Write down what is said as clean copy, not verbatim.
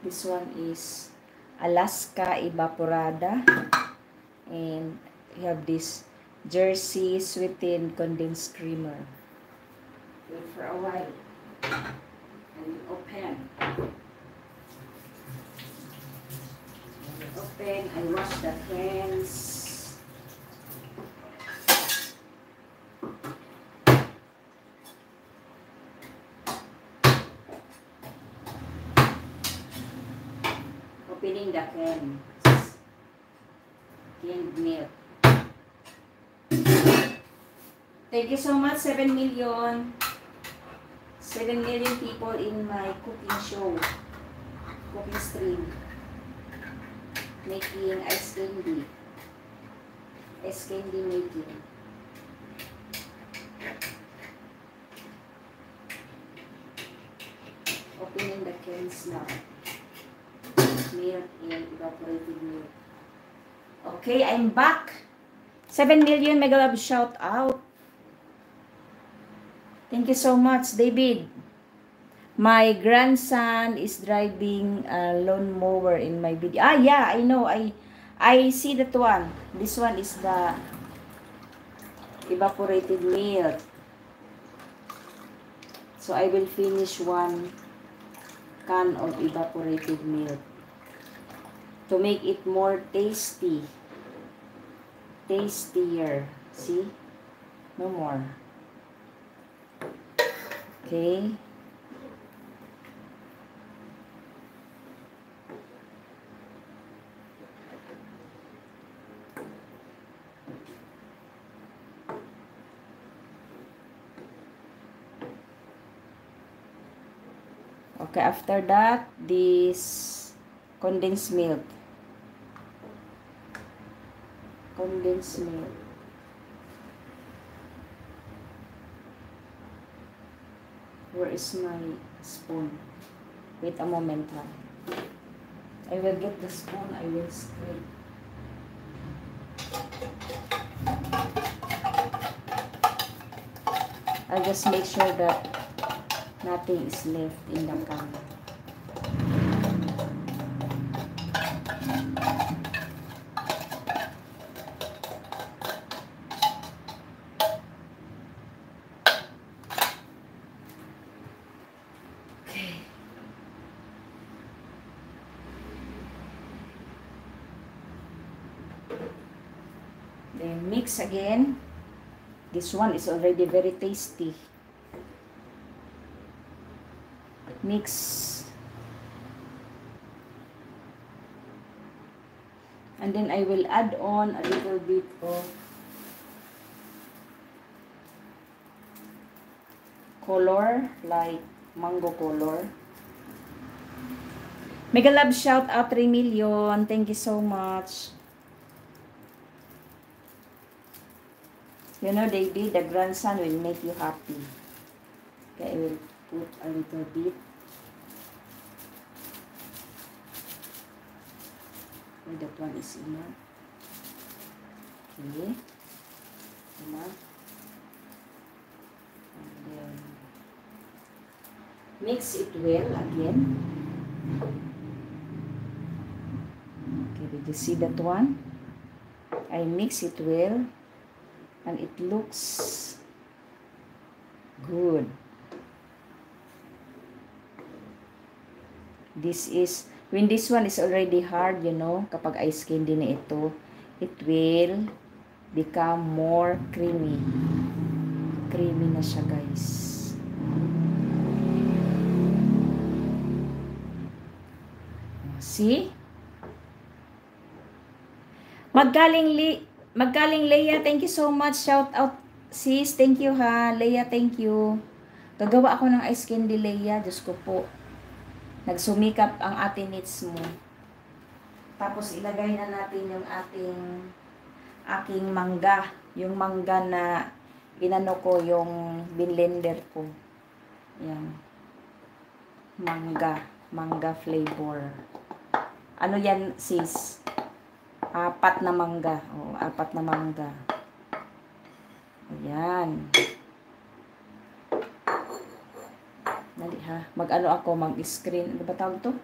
This one is Alaska Evaporada. And we have this Jersey Sweetened Condensed Creamer. Wait for a while. And open. Open. I wash the hands. Opening the can. Canned milk. Thank you so much, 7 million. 7 million people in my cooking show. Cooking stream. Making ice candy. Ice candy making. Opening the cans now. Milk and evaporated milk. Okay, I'm back. 7 million mega love shout out. Thank you so much, David. My grandson is driving a lawnmower in my video. Ah, yeah, I know. I see that one. This one is the evaporated milk. So I will finish one can of evaporated milk to make it more tasty. Tastier. See? No more. Okay. Okay, after that, this condensed milk. Condensed milk. Where is my spoon? Wait a moment, ha. I will get the spoon. I will scrape. I'll just make sure that nothing is left in the can. Then mix again. This one is already very tasty. Mix. And then I will add on a little bit of color, like mango color. Mega love shout out 3 million. Thank you so much. You know, David, the grandson will make you happy. Okay, I will put a little bit. And that one is enough. Okay. Enough. And then mix it well again. Okay, did you see that one? I mix it well. And it looks good. This is, when this one is already hard, you know, kapag ice candy na ito, it will become more creamy. Creamy na siya, guys. See? Magaling Leia, thank you so much. Shout out sis, thank you ha. Leia, thank you. Gagawa ako ng ice candy, Leia. Diyos ko po. Nagsumikap ang ate needs mo. Tapos ilagay na natin yung aking mangga. Yung mangga na inano ko, yung binlender ko. Yan. Mangga flavor. Ano yan, sis? 4 na mangga. O, 4 na mangga. Ayan. Dali ha. Mag-ano ako, mag-screen. Ano ba tawag to?